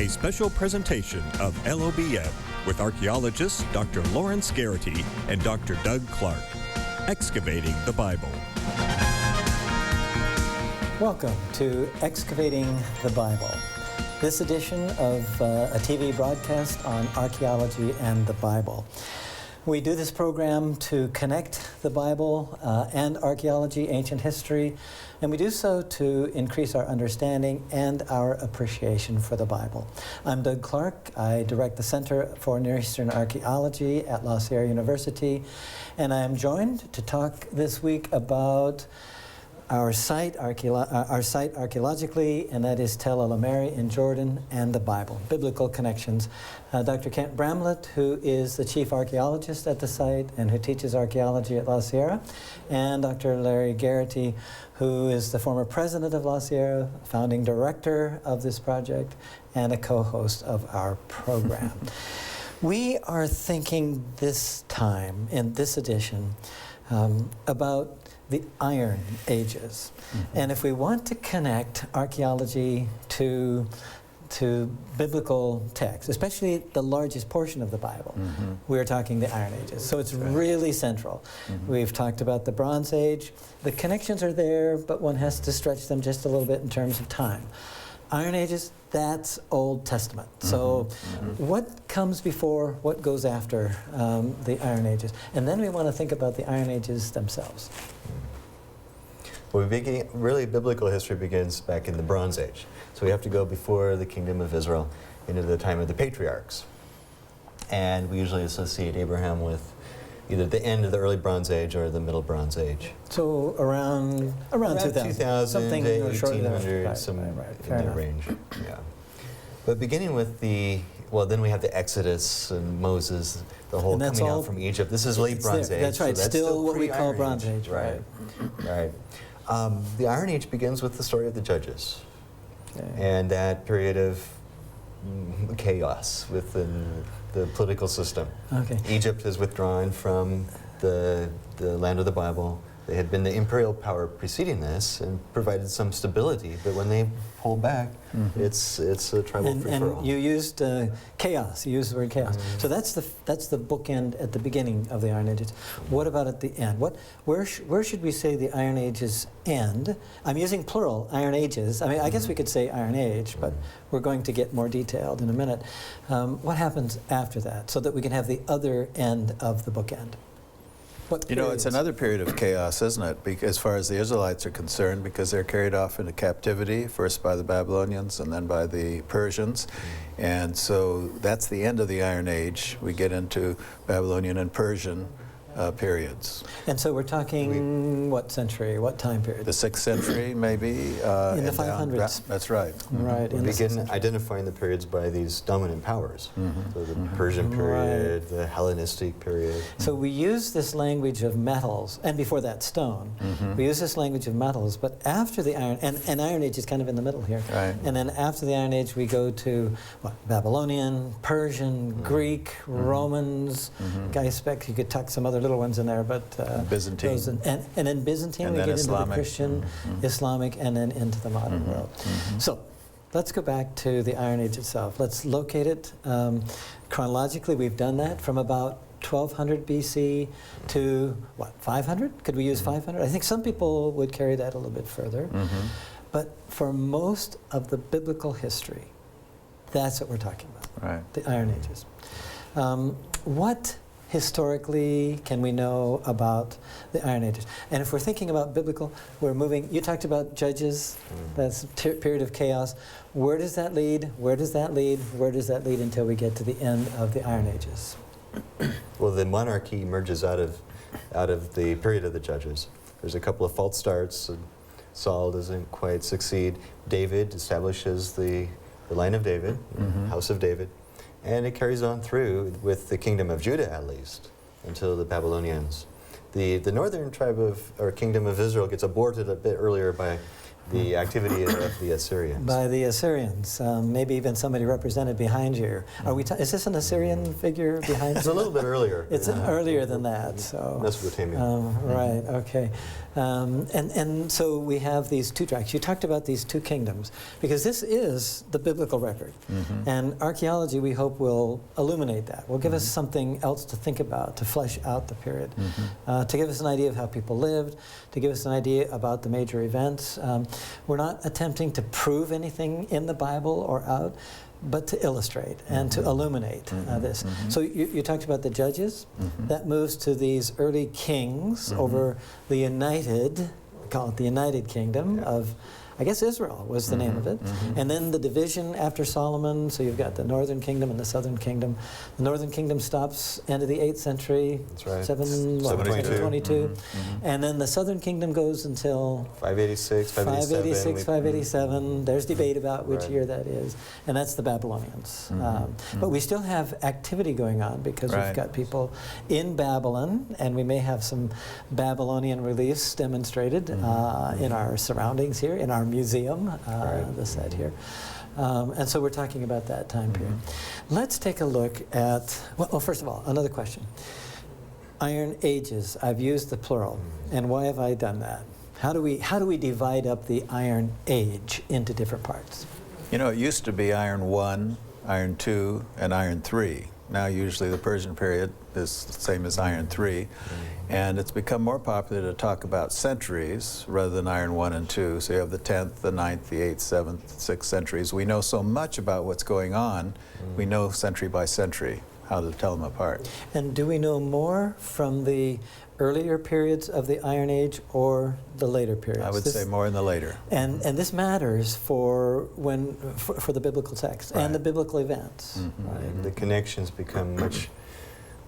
a special presentation of LLBN with archaeologists Dr. Lawrence Garrity and Dr. Doug Clark. Excavating the Bible. Welcome to Excavating the Bible. This edition of a TV broadcast on archaeology and the Bible. We do this program to connect the Bible and archaeology, ancient history, and we do so to increase our understanding and our appreciation for the Bible. I'm Doug Clark. I direct the Center for Near Eastern Archaeology at La Sierra University, and I am joined to talk this week about our site archaeologically, and that is Tall al Umayri in Jordan, and the Bible, biblical connections. Dr. Kent Bramlett, who is the chief archaeologist at the site and who teaches archaeology at La Sierra, and Dr. Larry Garrity, who is the former president of La Sierra, founding director of this project, and a co-host of our program. We are thinking this time, in this edition, about the Iron Ages. And if we want to connect archaeology to biblical texts, especially the largest portion of the Bible, we're talking the Iron Ages. So it's really central. We've talked about the Bronze Age. The connections are there, but one has to stretch them just a little bit in terms of time. Iron Ages, that's Old Testament. So what comes before, what goes after the Iron Ages? And then we want to think about the Iron Ages themselves. Well, really biblical history begins back in the Bronze Age. So we have to go before the kingdom of Israel into the time of the patriarchs. And we usually associate Abraham with either the end of the early Bronze Age or the middle Bronze Age. So around 2000, something to short 1800, right, some right, in fair that enough. range. Yeah. But beginning with then we have the Exodus and Moses, the whole coming out from Egypt. This is late Bronze Age. That's right, so that's still what we call Bronze Age. Right, right. The Iron Age begins with the story of the Judges. Okay. And that period of chaos within the political system. Okay. Egypt has withdrawn from the land of the Bible. They had been the imperial power preceding this and provided some stability, but when they pull back, it's a tribal free-for-all. And you used chaos. You used the word chaos. So that's the bookend at the beginning of the Iron Ages. What about at the end? Where should we say the Iron Ages end? I'm using plural, Iron Ages. I mean, I guess we could say Iron Age, but we're going to get more detailed in a minute. What happens after that, so that we can have the other end of the bookend? You know, it's another period of chaos, isn't it? Because as far as the Israelites are concerned, because they're carried off into captivity, first by the Babylonians and then by the Persians. And so that's the end of the Iron Age. We get into Babylonian and Persian periods. And so we're talking what century, what time period? The 6th century, maybe. In the 500s. That's right. Right. We begin identifying the periods by these dominant powers. So the Persian period, the Hellenistic period. So we use this language of metals, and before that stone. We use this language of metals, but after the Iron, and Iron Age is kind of in the middle here. Right. And then after the Iron Age we go to what? Babylonian, Persian, Greek, Romans. I expect you could tuck some other little ones in there, but Byzantine, and then Byzantine, and we then get Islamic. into the Christian, Islamic, and then into the modern world. So let's go back to the Iron Age itself. Let's locate it chronologically. We've done that from about 1200 BC to what, 500? Could we use 500? I think some people would carry that a little bit further. But for most of the biblical history, that's what we're talking about. Right. The Iron Ages. What historically can we know about the Iron Ages? And if we're thinking about biblical, we're moving, you talked about Judges, that's a period of chaos. Where does that lead? Where does that lead? Where does that lead until we get to the end of the Iron Ages? Well, the monarchy emerges out of the period of the Judges. There's a couple of false starts. Saul doesn't quite succeed. David establishes the line of David, House of David. And it carries on through with the kingdom of Judah, at least, until the Babylonians. The northern tribe or kingdom of Israel gets aborted a bit earlier by the activity of the Assyrians. By the Assyrians, maybe even somebody represented behind you. Are we? Is this an Assyrian figure behind? It's a little bit earlier. It's earlier than that. So Mesopotamia. Right. Okay. And so we have these two tracks. You talked about these two kingdoms because this is the biblical record, and archaeology we hope will illuminate that. Will give us something else to think about, to flesh out the period, to give us an idea of how people lived, to give us an idea about the major events. We're not attempting to prove anything in the Bible or out, but to illustrate and to illuminate this. So you talked about the judges. That moves to these early kings over the united, we call it the United Kingdom of, I guess Israel was the name of it. And then the division after Solomon, so you've got the northern kingdom and the southern kingdom. The northern kingdom stops end of the 8th century, That's right. 722. And then the southern kingdom goes until 586, 587. 587. There's debate about which year that is. And that's the Babylonians. But we still have activity going on because we've got people in Babylon, and we may have some Babylonian reliefs demonstrated in our surroundings here, in our museum, the set here. And so we're talking about that time period. Let's take a look at, well, first of all, another question. Iron Ages, I've used the plural, and why have I done that? How do we divide up the Iron Age into different parts? You know, it used to be Iron 1, Iron 2, and Iron 3. Now usually the Persian period is the same as Iron 3. And it's become more popular to talk about centuries rather than Iron 1 and 2. So you have the 10th, the 9th, the 8th, 7th, 6th centuries. We know so much about what's going on. We know century by century how to tell them apart. And do we know more from the earlier periods of the Iron Age or the later periods? I would say more in the later. And this matters for the biblical text and the biblical events. Right. The connections become much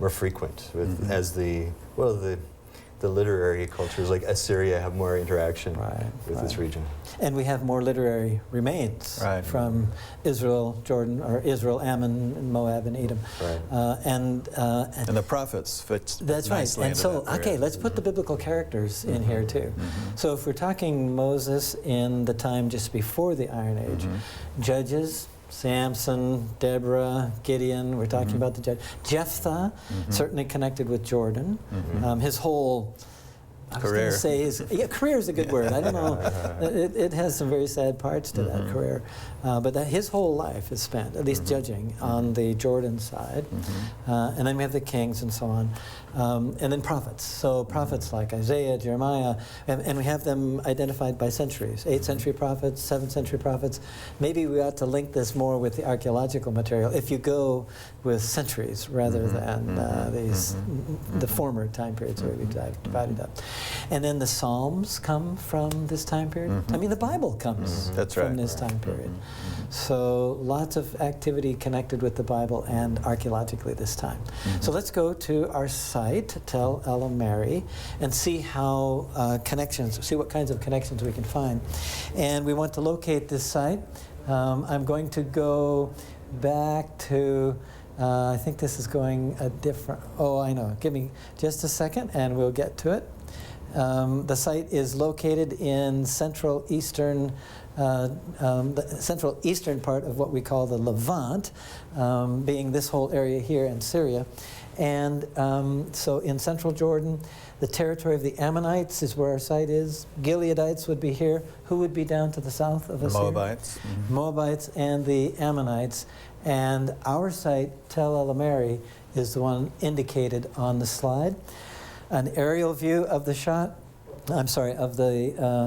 more frequent with, as the literary cultures like Assyria have more interaction with this region. And we have more literary remains from Israel, Jordan, or Israel, Ammon, and Moab, and Edom. And the prophets fit that's nicely right. And so, that okay, let's put the biblical characters in here too. So if we're talking Moses in the time just before the Iron Age, Judges, Samson, Deborah, Gideon, we're talking about the judge. Jephthah, certainly connected with Jordan. His whole, I was going to say, career is a good word. I don't know. It has some very sad parts to that career. But his whole life is spent, at least judging, on the Jordan side. And then we have the kings and so on. And then prophets. So prophets like Isaiah, Jeremiah, and we have them identified by centuries. 8th century prophets, 7th century prophets. Maybe we ought to link this more with the archaeological material if you go with centuries rather than the former time periods where we divided up. And then the Psalms come from this time period. I mean, the Bible comes from this time period. So lots of activity connected with the Bible and archaeologically this time. So let's go to our site, Tall al Umayri, and see how see what kinds of connections we can find. And we want to locate this site. I'm going to go back to, I think this is going a different, oh, I know. Give me just a second and we'll get to it. The site is located in central eastern the central eastern part of what we call the Levant, being this whole area here in Syria. And so in central Jordan, the territory of the Ammonites is where our site is. Gileadites would be here. Who would be down to the south of us? Moabites. Moabites and the Ammonites. And our site, Tall al Umayri, is the one indicated on the slide. An aerial view of the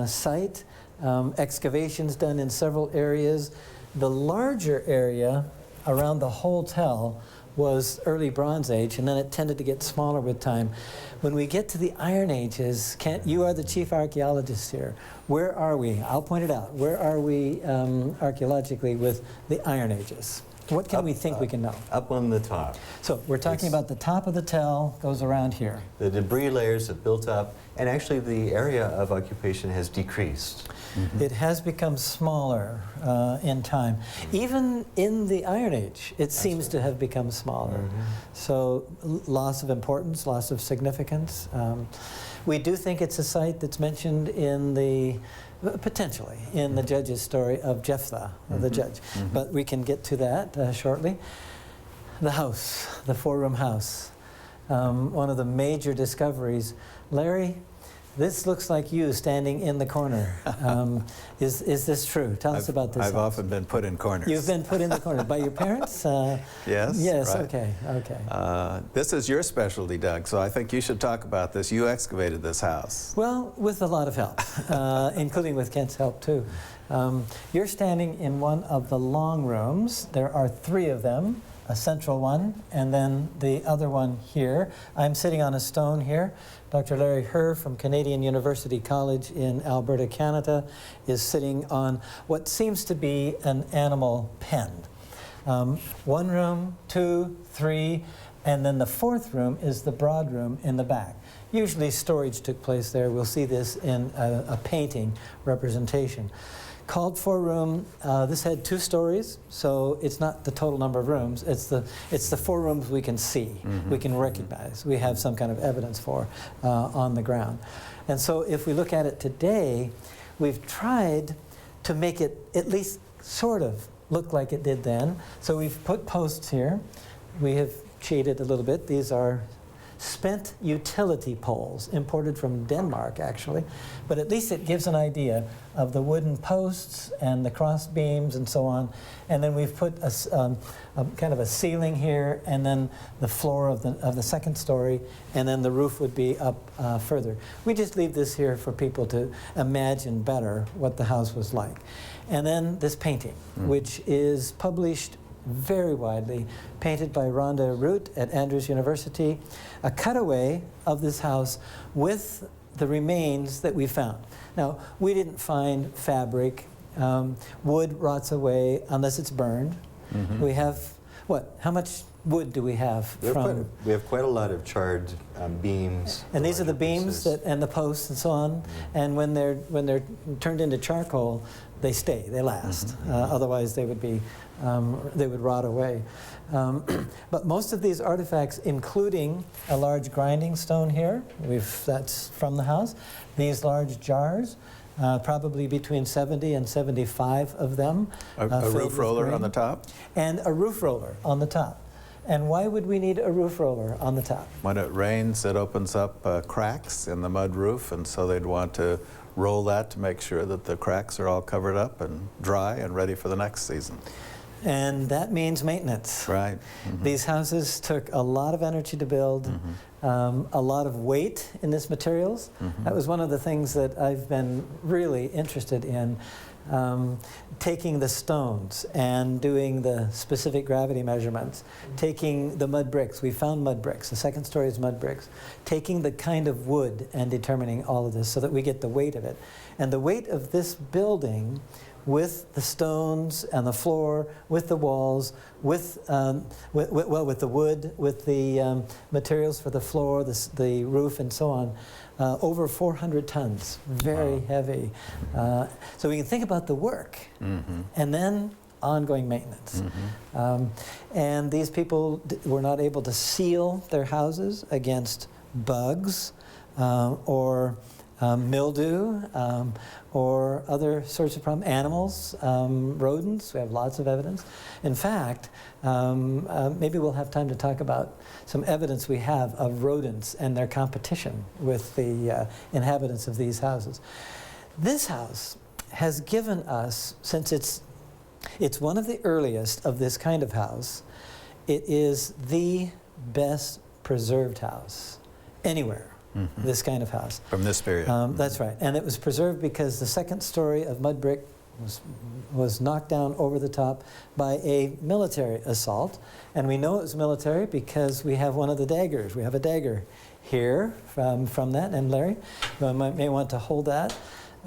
site. Excavations done in several areas. The larger area around the whole tell was early Bronze Age, and then it tended to get smaller with time. When we get to the Iron Ages, you are the chief archaeologist here. Where are we? I'll point it out. Where are we archaeologically with the Iron Ages? What can we think we can know? Up on the top. So we're talking about the top of the tell goes around here. The debris layers have built up, and actually the area of occupation has decreased. It has become smaller in time. Even in the Iron Age, it seems to have become smaller. So loss of importance, loss of significance. We do think it's a site that's mentioned in the potentially in the judge's story of Jephthah, the judge. But we can get to that shortly. The house, the four-room house. One of the major discoveries. Larry, this looks like you standing in the corner. Is this true? Tell us about this I've house. often been put in corners. You've been put in the corner by your parents? Yes. Yes, right. okay. This is your specialty, Doug, so I think you should talk about this. You excavated this house. Well, with a lot of help, including with Kent's help too. You're standing in one of the long rooms. There are 3 of them, a central one, and then the other one here. I'm sitting on a stone here. Dr. Larry Herr from Canadian University College in Alberta, Canada, is sitting on what seems to be an animal pen. 1 room, 2, 3, and then the 4th room is the broad room in the back. Usually storage took place there. We'll see this in a painting representation. Called 4-room, this had 2 stories, so it's not the total number of rooms. It's the 4 rooms we can see, we can recognize, we have some kind of evidence for on the ground. And so if we look at it today, we've tried to make it at least sort of look like it did then. So we've put posts here. We have cheated a little bit. These are spent utility poles, imported from Denmark actually, but at least it gives an idea of the wooden posts and the cross beams and so on. And then we've put a kind of a ceiling here, and then the floor of the 2nd story, and then the roof would be up further. We just leave this here for people to imagine better what the house was like. And then this painting, which is published very widely, painted by Rhonda Root at Andrews University, a cutaway of this house with the remains that we found. Now, we didn't find fabric. Wood rots away unless it's burned. We have, what, how much wood do we have from? We have quite a lot of charred beams. And these are the beams that, and the posts and so on. And when they're turned into charcoal, they stay, they last. Otherwise, they would be, they would rot away. But most of these artifacts, including a large grinding stone here, that's from the house. These large jars, probably between 70 and 75 of them. A roof roller on the top? And a roof roller on the top. And why would we need a roof roller on the top? When it rains, it opens up cracks in the mud roof, and so they'd want to roll that to make sure that the cracks are all covered up and dry and ready for the next season. And that means maintenance. Right. These houses took a lot of energy to build, a lot of weight in these materials. That was one of the things that I've been really interested in, taking the stones and doing the specific gravity measurements, taking the mud bricks. We found mud bricks. The 2nd story is mud bricks. Taking the kind of wood and determining all of this so that we get the weight of it. And the weight of this building, with the stones and the floor, with the walls, with the wood, with the materials for the floor, the roof, and so on, over 400 tons, very heavy. So we can think about the work, and then ongoing maintenance. And these people were not able to seal their houses against bugs or mildew, or other sorts of problems, animals, rodents. We have lots of evidence. In fact, maybe we'll have time to talk about some evidence we have of rodents and their competition with the inhabitants of these houses. This house has given us, since it's one of the earliest of this kind of house, it is the best preserved house anywhere. This kind of house. From this period. That's right. And it was preserved because the 2nd story of mud brick was knocked down over the top by a military assault. And we know it was military because we have one of the daggers. We have a dagger here from that. And Larry, you may want to hold that.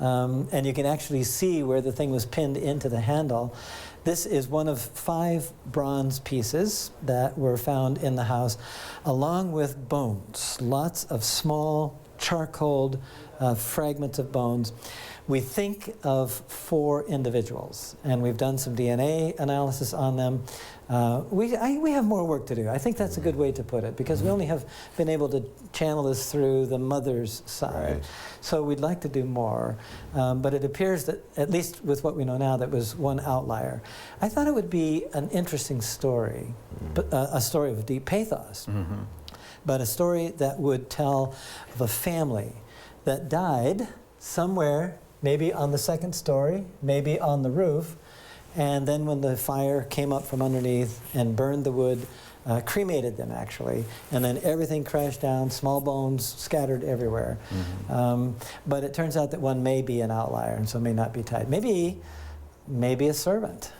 And you can actually see where the thing was pinned into the handle. This is one of 5 bronze pieces that were found in the house, along with bones, lots of small charcoaled fragments of bones. We think of 4 individuals, and we've done some DNA analysis on them. We have more work to do. I think that's a good way to put it, because we only have been able to channel this through the mother's side. Right. So we'd like to do more, but it appears that, at least with what we know now, that was one outlier. I thought it would be an interesting story, but, a story of deep pathos, but a story that would tell of a family that died somewhere, maybe on the 2nd story, maybe on the roof, and then when the fire came up from underneath and burned the wood, cremated them actually, and then everything crashed down, small bones scattered everywhere. But it turns out that one may be an outlier, and so may not be tied. Maybe a servant,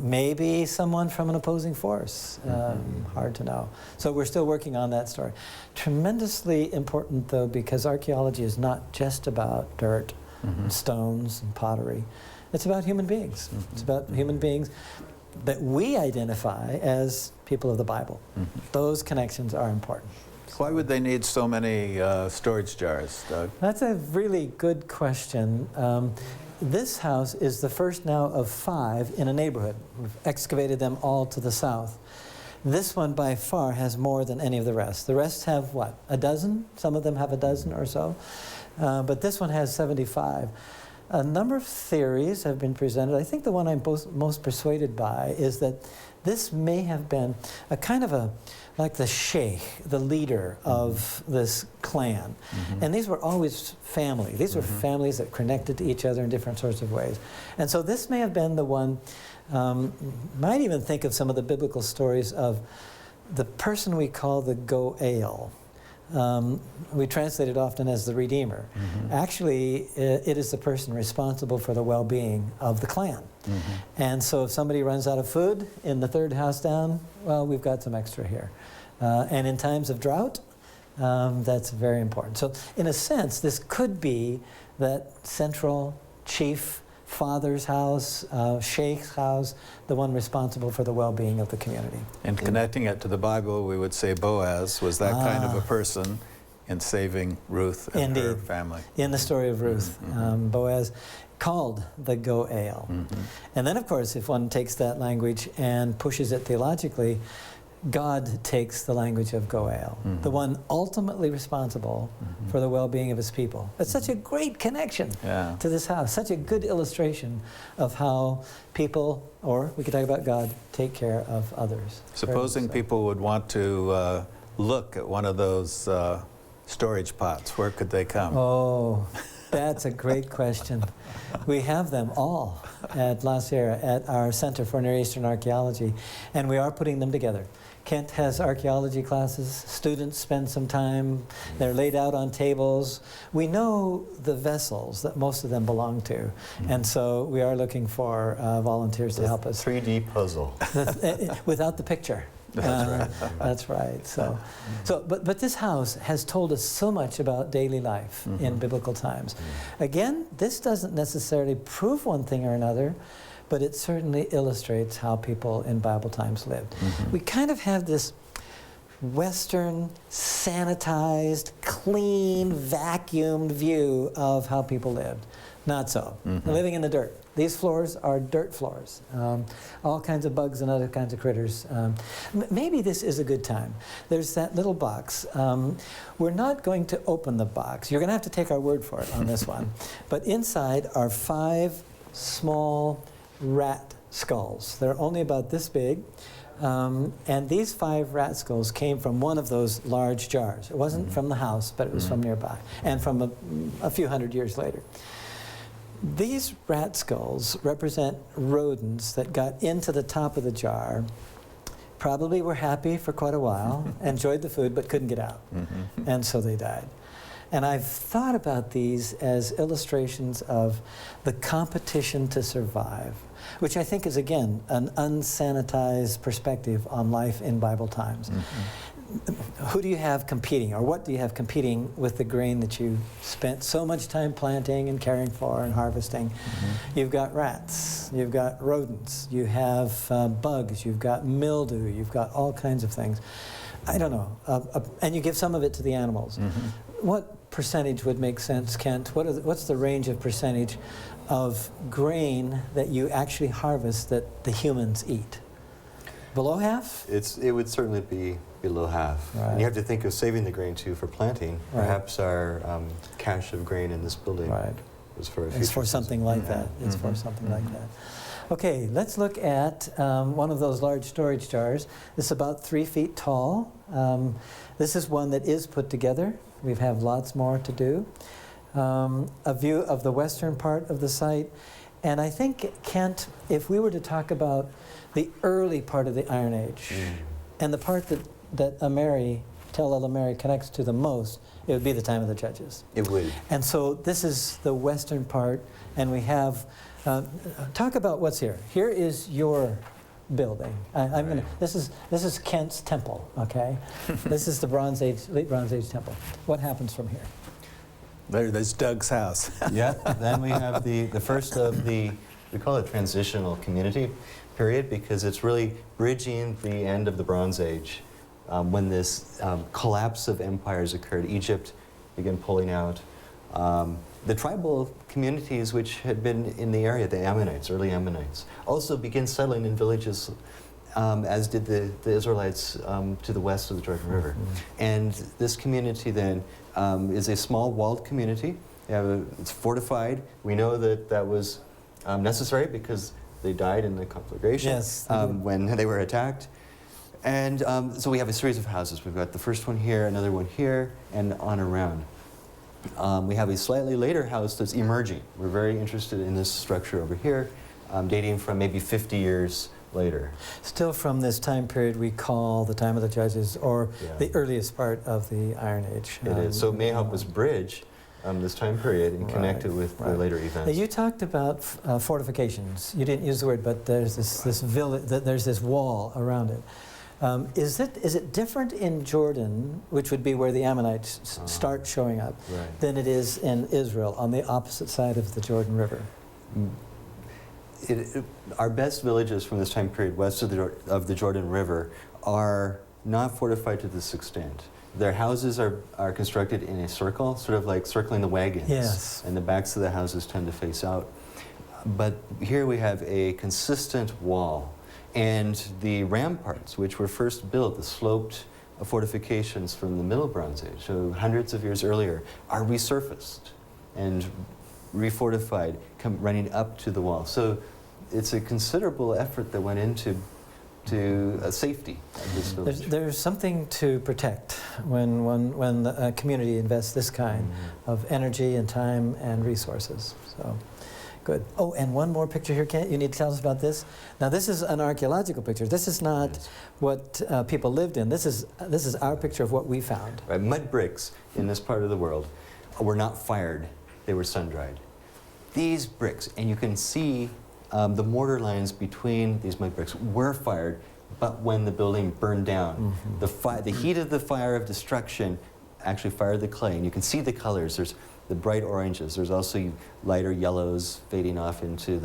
maybe someone from an opposing force, hard to know. So we're still working on that story. Tremendously important though, because archaeology is not just about dirt, and stones and pottery. It's about human beings. It's about human beings that we identify as people of the Bible. Those connections are important. Why would they need so many storage jars, Doug? That's a really good question. This house is the first now of 5 in a neighborhood. We've excavated them all to the south. This one by far has more than any of the rest. The rest have what, a dozen? Some of them have a dozen or so. But this one has 75. A number of theories have been presented. I think the one I'm most persuaded by is that this may have been a kind of like the sheikh, the leader of this clan. And these were always family. These were families that connected to each other in different sorts of ways. And so this may have been the one, might even think of some of the biblical stories of the person we call the Goel. We translate it often as the Redeemer. Actually, it is the person responsible for the well-being of the clan. And so if somebody runs out of food in the 3rd house down, well, we've got some extra here. And in times of drought, that's very important. So in a sense, this could be that central chief, father's house, sheikh's house, the one responsible for the well-being of the community. And connecting it to the Bible, we would say Boaz was that kind of a person in saving Ruth and her family. In the story of Ruth, Boaz called the Goel. And then, of course, if one takes that language and pushes it theologically, God takes the language of Goel, the one ultimately responsible for the well-being of his people. It's such a great connection to this house, such a good illustration of how people, or we could talk about God, take care of others. Supposing people would want to look at one of those storage pots, where could they come? Oh, that's a great question. We have them all at La Sierra, at our Center for Near Eastern Archaeology, and we are putting them together. Kent has archaeology classes. Students spend some time. They're laid out on tables. We know the vessels that most of them belong to, and so we are looking for volunteers to help us. 3D puzzle. Without the picture. That's right. That's right. But this house has told us so much about daily life in biblical times. Again, this doesn't necessarily prove one thing or another, but it certainly illustrates how people in Bible times lived. We kind of have this Western, sanitized, clean, vacuumed view of how people lived. Not so. Living in the dirt. These floors are dirt floors. All kinds of bugs and other kinds of critters. Maybe this is a good time. There's that little box. We're not going to open the box. You're going to have to take our word for it on this one. But inside are 5 small rat skulls. They're only about this big. And these 5 rat skulls came from one of those large jars. It wasn't from the house, but it was from nearby, and from a few hundred years later. These rat skulls represent rodents that got into the top of the jar, probably were happy for quite a while, enjoyed the food, but couldn't get out. And so they died. And I've thought about these as illustrations of the competition to survive, which I think is, again, an unsanitized perspective on life in Bible times. Who do you have competing, or what do you have competing with the grain that you spent so much time planting and caring for and harvesting? You've got rats, you've got rodents, you have bugs, you've got mildew, you've got all kinds of things. I don't know. And you give some of it to the animals. what percentage would make sense, Kent? What's the range of percentage of grain that you actually harvest that the humans eat? Below half? It would certainly be below half. Right. And you have to think of saving the grain too for planting. Right. Perhaps our cache of grain in this building was for a future It's for something like that. It's for something like that. Okay, let's look at one of those large storage jars. It's about 3 feet tall. This is one that is put together. We have lots more to do. A view of the western part of the site. And I think, Kent, if we were to talk about the early part of the Iron Age, and the part that Tall al Umayri connects to the most, it would be the time of the Judges. It would. And so this is the western part, and we have, talk about what's here. Here is your building. This is Kent's temple, okay? This is the late Bronze Age temple. What happens from here? There's Doug's house. Yeah, then we have the first of we call it transitional community period, because it's really bridging the end of the Bronze Age when this collapse of empires occurred. Egypt began pulling out. The tribal communities which had been in the area, the Ammonites, early Ammonites, also began settling in villages, as did the Israelites to the west of the Jordan River. And this community then is a small walled community. It's fortified. We know that was necessary because they died in the conflagration when they were attacked. And so we have a series of houses. We've got the first one here, another one here, and on around. We have a slightly later house that's emerging. We're very interested in this structure over here, dating from maybe 50 years later. Still from this time period we call the time of the Judges, or the earliest part of the Iron Age. It is. So it may help us bridge this time period and connect it with the later events. Now you talked about fortifications. You didn't use the word, but there's this village, there's this wall around it. Is it different in Jordan, which would be where the Ammonites start showing up, than it is in Israel on the opposite side of the Jordan River? Our best villages from this time period west of the Jordan River are not fortified to this extent. Their houses are constructed in a circle, sort of like circling the wagons. Yes. And the backs of the houses tend to face out. But here we have a consistent wall. And the ramparts, which were first built, the sloped fortifications from the Middle Bronze Age, so hundreds of years earlier, are resurfaced and refortified, running up to the wall. So it's a considerable effort that went into safety of this village. There's something to protect when a community invests this kind of energy and time and resources. So, good. Oh, and one more picture here, Kent. You need to tell us about this. Now, this is an archaeological picture. This is not what people lived in. This is our picture of what we found. Right. Mud bricks in this part of the world were not fired. They were sun-dried. These bricks, and you can see the mortar lines between these mud bricks were fired, but when the building burned down, the heat of the fire of destruction actually fired the clay, and you can see the colors. There's the bright oranges. There's also lighter yellows fading off into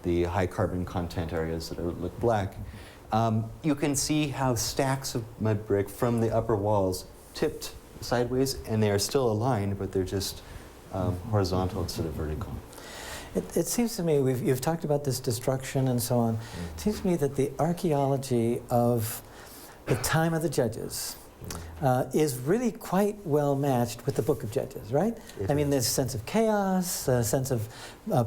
the high carbon content areas that look black. You can see how stacks of mud brick from the upper walls tipped sideways, and they are still aligned, but they're just horizontal instead of vertical. It seems to me, you've talked about this destruction and so on. It seems to me that the archaeology of the time of the Judges is really quite well matched with the book of Judges, right? I mean, there's a sense of chaos, a sense of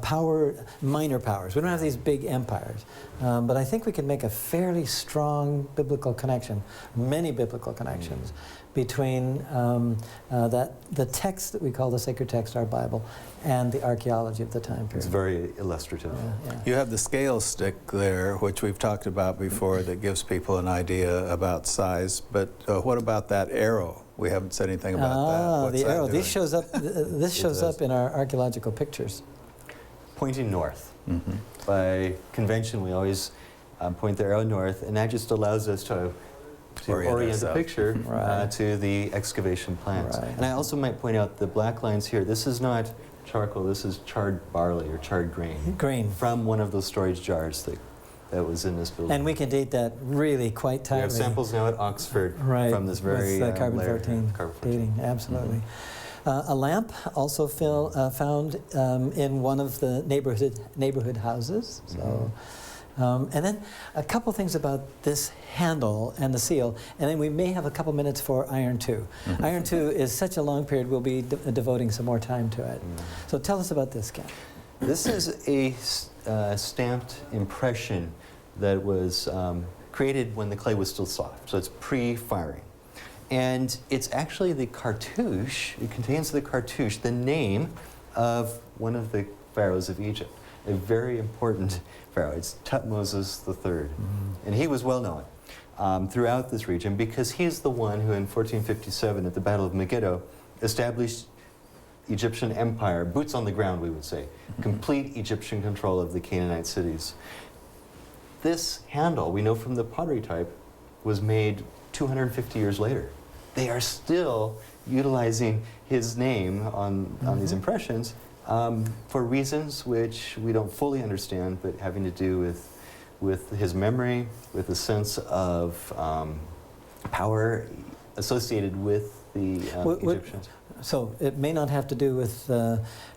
power, minor powers. We don't have these big empires. But I think we can make a fairly strong biblical connection, many biblical connections, between the text that we call the sacred text, our Bible, and the archaeology of the time period. It's very illustrative. You have the scale stick there, which we've talked about before, that gives people an idea about size. But what about that arrow? We haven't said anything about that. What's the that arrow. doing? This shows up in our archaeological pictures. Pointing north. By convention, we always point the arrow north, and that just allows us to orient the picture to the excavation plans. And I also might point out the black lines here. This is not charcoal. This is charred barley or charred grain. From one of those storage jars that was in this building. And we can date that really quite tightly. We have samples now at Oxford from this very with, carbon layer. 14 Carbon 14. dating, absolutely. A lamp also found in one of the neighborhood houses. So, and then a couple things about this handle and the seal, and then we may have a couple minutes for Iron 2. Iron 2 is such a long period, we'll be devoting some more time to it. So tell us about this, Ken. This is a stamped impression that was created when the clay was still soft, so it's pre-firing. And it's actually the cartouche, it contains the cartouche, the name of one of the pharaohs of Egypt, a very important pharaoh. It's Thutmose III. And he was well known throughout this region because he's the one who in 1457 at the Battle of Megiddo established Egyptian empire, boots on the ground we would say, complete Egyptian control of the Canaanite cities. This handle, we know from the pottery type, was made 250 years later. They are still utilizing his name on these impressions for reasons which we don't fully understand, but having to do with his memory, with a sense of power associated with the Egyptians. So it may not have to do with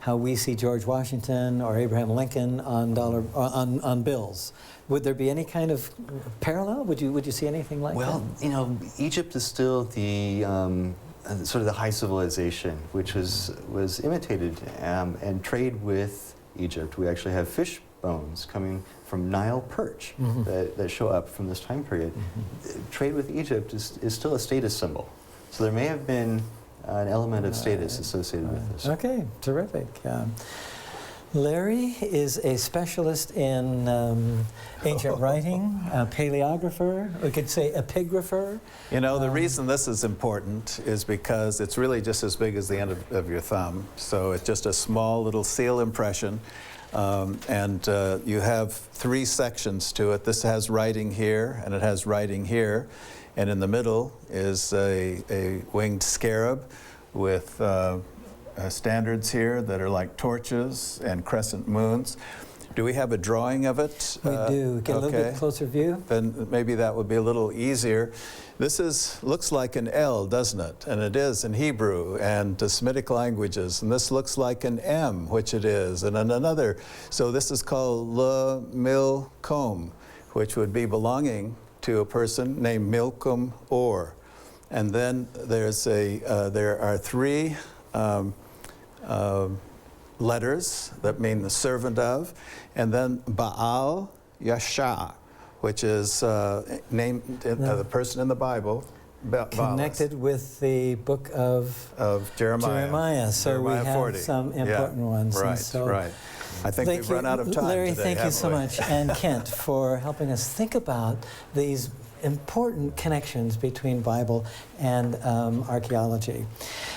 how we see George Washington or Abraham Lincoln on bills. Would there be any kind of parallel? Would you see anything like that? Well, you know, Egypt is still the sort of the high civilization, which was imitated and trade with Egypt. We actually have fish bones coming from Nile perch that show up from this time period. Trade with Egypt is still a status symbol. So there may have been an element of status associated with this. Okay, terrific. Larry is a specialist in ancient writing, a paleographer, we could say epigrapher. You know, the reason this is important is because it's really just as big as the end of your thumb. So it's just a small little seal impression. And you have 3 sections to it. This has writing here, and it has writing here. And in the middle is a winged scarab with standards here that are like torches and crescent moons. Do we have a drawing of it? We do. Get a little bit closer view. Then maybe that would be a little easier. This looks like an L, doesn't it? And it is in Hebrew and the Semitic languages. And this looks like an M, which it is, and another. So this is called Le Milcom, which would be belonging to a person named Milcom Or. And then there are 3 letters that mean the servant of, and then Baalyasha, which is named the person in the Bible, connected with the book of Jeremiah. So Jeremiah we have 40. some important ones. Right, and so right. I think we've run out of time Larry, today, thank you so haven't we? much, and Kent, for helping us think about these important connections between Bible and archaeology.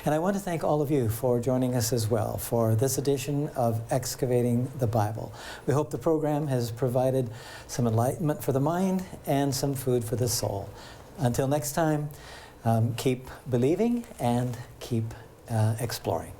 And I want to thank all of you for joining us as well for this edition of Excavating the Bible. We hope the program has provided some enlightenment for the mind and some food for the soul. Until next time, keep believing and keep exploring.